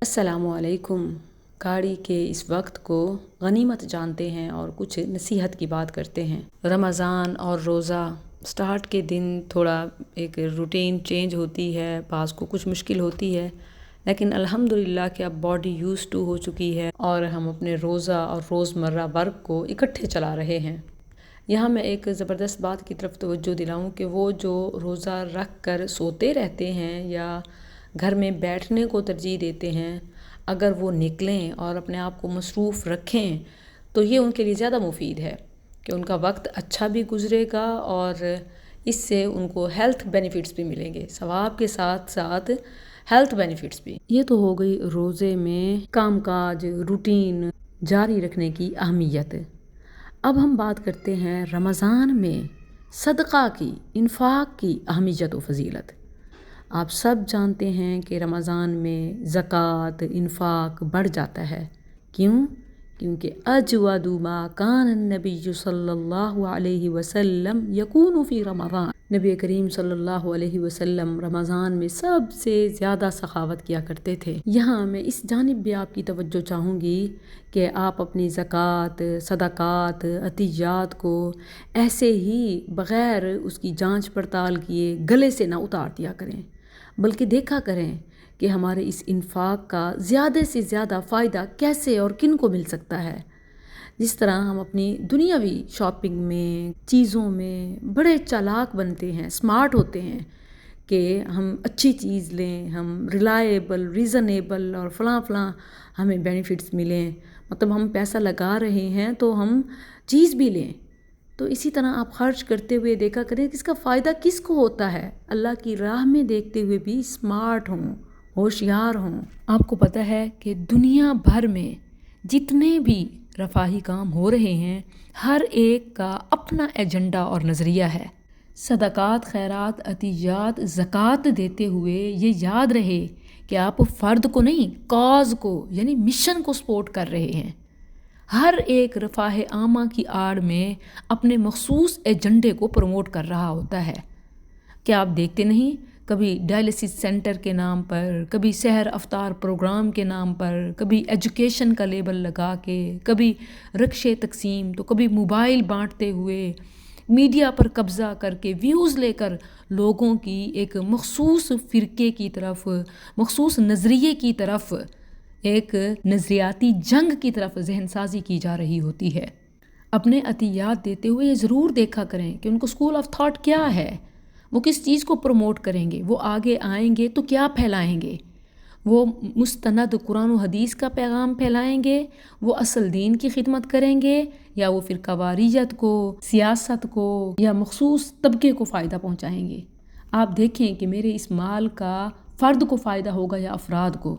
السلام علیکم۔ گاڑی کے اس وقت کو غنیمت جانتے ہیں اور کچھ نصیحت کی بات کرتے ہیں۔ رمضان اور روزہ سٹارٹ کے دن تھوڑا ایک روٹین چینج ہوتی ہے، بعض کو کچھ مشکل ہوتی ہے، لیکن الحمدللہ کہ اب باڈی یوز ٹو ہو چکی ہے اور ہم اپنے روزہ اور روزمرہ ورک کو اکٹھے چلا رہے ہیں۔ یہاں میں ایک زبردست بات کی طرف توجہ دلاؤں کہ وہ جو روزہ رکھ کر سوتے رہتے ہیں یا گھر میں بیٹھنے کو ترجیح دیتے ہیں، اگر وہ نکلیں اور اپنے آپ کو مصروف رکھیں تو یہ ان کے لیے زیادہ مفید ہے کہ ان کا وقت اچھا بھی گزرے گا اور اس سے ان کو ہیلتھ بینیفٹس بھی ملیں گے، ثواب کے ساتھ ساتھ ہیلتھ بینیفٹس بھی۔ یہ تو ہو گئی روزے میں کام کاج روٹین جاری رکھنے کی اہمیت۔ اب ہم بات کرتے ہیں رمضان میں صدقہ کی، انفاق کی اہمیت و فضیلت۔ آپ سب جانتے ہیں کہ رمضان میں زکوٰۃ، انفاق بڑھ جاتا ہے۔ کیوں؟ کیونکہ اجود ما کان النبی صلی اللہ علیہ وسلم یکون فی رمضان، نبی کریم صلی اللہ علیہ وسلم رمضان میں سب سے زیادہ سخاوت کیا کرتے تھے۔ یہاں میں اس جانب بھی آپ کی توجہ چاہوں گی کہ آپ اپنی زکوٰۃ، صدقات، عطیات کو ایسے ہی بغیر اس کی جانچ پڑتال کیے گلے سے نہ اتار دیا کریں، بلکہ دیکھا کریں کہ ہمارے اس انفاق کا زیادہ سے زیادہ فائدہ کیسے اور کن کو مل سکتا ہے۔ جس طرح ہم اپنی دنیاوی شاپنگ میں، چیزوں میں بڑے چالاک بنتے ہیں، سمارٹ ہوتے ہیں کہ ہم اچھی چیز لیں، ہم ریلائبل، ریزنیبل اور فلاں فلاں ہمیں بینیفٹس ملیں، مطلب ہم پیسہ لگا رہے ہیں تو ہم چیز بھی لیں۔ تو اسی طرح آپ خرچ کرتے ہوئے دیکھا کریں کہ اس کا فائدہ کس کو ہوتا ہے۔ اللہ کی راہ میں دیکھتے ہوئے بھی سمارٹ ہوں، ہوشیار ہوں۔ آپ کو پتہ ہے کہ دنیا بھر میں جتنے بھی رفاہی کام ہو رہے ہیں، ہر ایک کا اپنا ایجنڈا اور نظریہ ہے۔ صدقات، خیرات، عطیات، زکوٰۃ دیتے ہوئے یہ یاد رہے کہ آپ فرد کو نہیں، کاز کو یعنی مشن کو سپورٹ کر رہے ہیں۔ ہر ایک رفاہ عامہ کی آڑ میں اپنے مخصوص ایجنڈے کو پروموٹ کر رہا ہوتا ہے۔ کیا آپ دیکھتے نہیں؟ کبھی ڈائلیسس سینٹر کے نام پر، کبھی سحر افطار پروگرام کے نام پر، کبھی ایجوکیشن کا لیبل لگا کے، کبھی رکشے تقسیم، تو کبھی موبائل بانٹتے ہوئے، میڈیا پر قبضہ کر کے ویوز لے کر لوگوں کی ایک مخصوص فرقے کی طرف، مخصوص نظریے کی طرف، ایک نظریاتی جنگ کی طرف ذہن سازی کی جا رہی ہوتی ہے۔ اپنے عطیات دیتے ہوئے یہ ضرور دیکھا کریں کہ ان کو اسکول آف تھاٹ کیا ہے، وہ کس چیز کو پروموٹ کریں گے، وہ آگے آئیں گے تو کیا پھیلائیں گے، وہ مستند قرآن و حدیث کا پیغام پھیلائیں گے، وہ اصل دین کی خدمت کریں گے، یا وہ فرقہ واریت کو، سیاست کو یا مخصوص طبقے کو فائدہ پہنچائیں گے۔ آپ دیکھیں کہ میرے اس مال کا فرد کو فائدہ ہوگا یا افراد کو،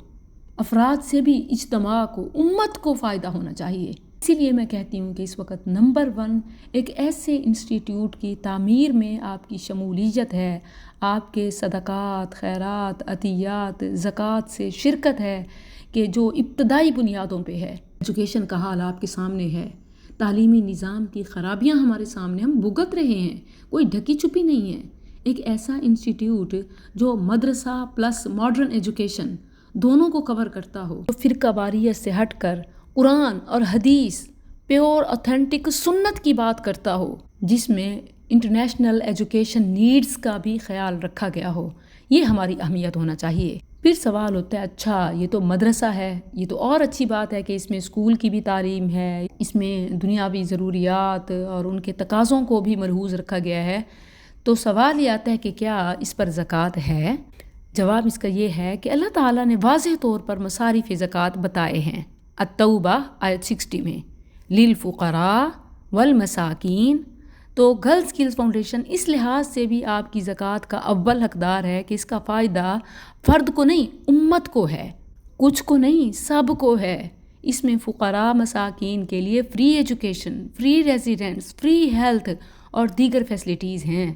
افراد سے بھی اجتماع کو، امت کو فائدہ ہونا چاہیے۔ اسی لیے میں کہتی ہوں کہ اس وقت نمبر 1 ایک ایسے انسٹیٹیوٹ کی تعمیر میں آپ کی شمولیت ہے، آپ کے صدقات، خیرات، عطیات، زکوٰۃ سے شرکت ہے کہ جو ابتدائی بنیادوں پہ ہے۔ ایجوکیشن کا حال آپ کے سامنے ہے، تعلیمی نظام کی خرابیاں ہمارے سامنے ہم بھگت رہے ہیں، کوئی ڈھکی چھپی نہیں ہے۔ ایک ایسا انسٹیٹیوٹ جو مدرسہ پلس ماڈرن ایجوکیشن دونوں کو کور کرتا ہو، جو فرقہ واریت سے ہٹ کر قرآن اور حدیث، پیور اوتھینٹک سنت کی بات کرتا ہو، جس میں انٹرنیشنل ایجوکیشن نیڈز کا بھی خیال رکھا گیا ہو، یہ ہماری اہمیت ہونا چاہیے۔ پھر سوال ہوتا ہے اچھا یہ تو مدرسہ ہے، یہ تو اور اچھی بات ہے کہ اس میں اسکول کی بھی تعلیم ہے، اس میں دنیاوی ضروریات اور ان کے تقاضوں کو بھی ملحوظ رکھا گیا ہے، تو سوال یہ آتا ہے کہ کیا اس پر زکوٰۃ ہے؟ جواب اس کا یہ ہے کہ اللہ تعالیٰ نے واضح طور پر مصارف زکوٰۃ بتائے ہیں۔ التوبہ آیت 60 میں للفقراء والمساکین۔ تو گرلز اسکلز فاؤنڈیشن اس لحاظ سے بھی آپ کی زکوٰۃ کا اول حقدار ہے کہ اس کا فائدہ فرد کو نہیں، امت کو ہے، کچھ کو نہیں، سب کو ہے۔ اس میں فقراء مساکین کے لیے free education, free residence, free health اور دیگر فیسلٹیز ہیں،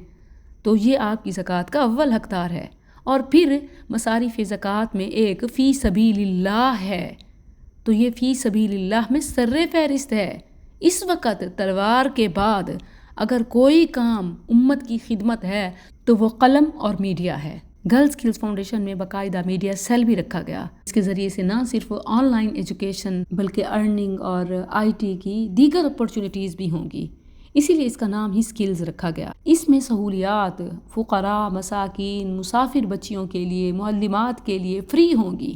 تو یہ آپ کی زکوٰۃ کا اول حقدار ہے۔ اور پھر مصارف زکوٰۃ میں ایک فی سبیل اللہ ہے، تو یہ فی سبیل اللہ میں سر فہرست ہے۔ اس وقت تلوار کے بعد اگر کوئی کام امت کی خدمت ہے تو وہ قلم اور میڈیا ہے۔ گرلز اسکلز فاؤنڈیشن میں باقاعدہ میڈیا سیل بھی رکھا گیا. اس کے ذریعے سے نہ صرف آن لائن ایجوکیشن بلکہ ارننگ اور IT کی دیگر اپرچونیٹیز بھی ہوں گی. اسی لیے اس کا نام ہی سکلز رکھا گیا. اس میں سہولیات فقراء، مساکین، مسافر بچیوں کے لیے، معلمات کے لیے فری ہوں گی.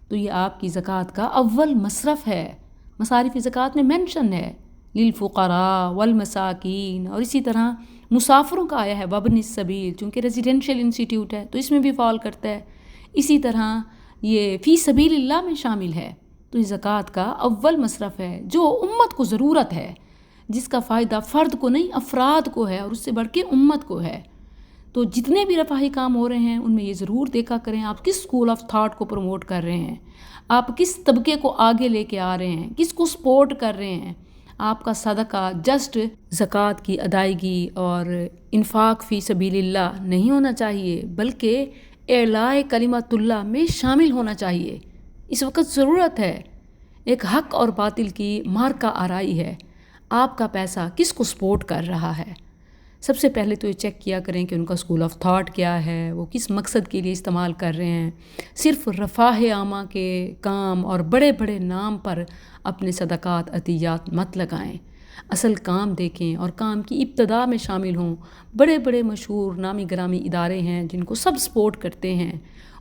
تو یہ آپ کی زکوٰۃ کا اول مصرف ہے. مصارف زکوٰۃ میں مینشن ہے للفقراء والمساکین، اور اسی طرح مسافروں کا آیا ہے وابن السبیل، چونکہ ریزیڈینشیل انسٹیٹیوٹ ہے تو اس میں بھی فال کرتا ہے. اسی طرح یہ فی سبیل اللہ میں شامل ہے. تو یہ زکوٰۃ کا اول مصرف ہے جو امت کو ضرورت ہے، جس کا فائدہ فرد کو نہیں افراد کو ہے، اور اس سے بڑھ کے امت کو ہے. تو جتنے بھی رفاہی کام ہو رہے ہیں ان میں یہ ضرور دیکھا کریں آپ کس اسکول آف تھاٹ کو پروموٹ کر رہے ہیں، آپ کس طبقے کو آگے لے کے آ رہے ہیں، کس کو سپورٹ کر رہے ہیں. آپ کا صدقہ جسٹ زکوٰۃ کی ادائیگی اور انفاق فی سبیل اللہ نہیں ہونا چاہیے، بلکہ اعلاء کلمت اللہ میں شامل ہونا چاہیے. اس وقت ضرورت ہے، ایک حق اور باطل کی مارکہ آرائی ہے. آپ کا پیسہ کس کو سپورٹ کر رہا ہے؟ سب سے پہلے تو یہ چیک کیا کریں کہ ان کا اسکول آف تھاٹ کیا ہے، وہ کس مقصد کے لیے استعمال کر رہے ہیں. صرف رفاہ عامہ کے کام اور بڑے بڑے نام پر اپنے صدقات عطیات مت لگائیں. اصل کام دیکھیں اور کام کی ابتدا میں شامل ہوں. بڑے بڑے مشہور نامی گرامی ادارے ہیں جن کو سب سپورٹ کرتے ہیں،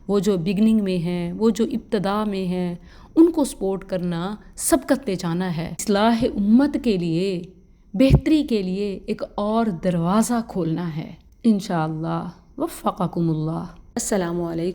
وہ جو بگننگ میں ہیں، وہ جو ابتدا میں ہیں، ان کو سپورٹ کرنا سبقت لے جانا ہے. اصلاح امت کے لیے، بہتری کے لیے ایک اور دروازہ کھولنا ہے. انشاءاللہ وفقکم اللہ. السلام علیکم.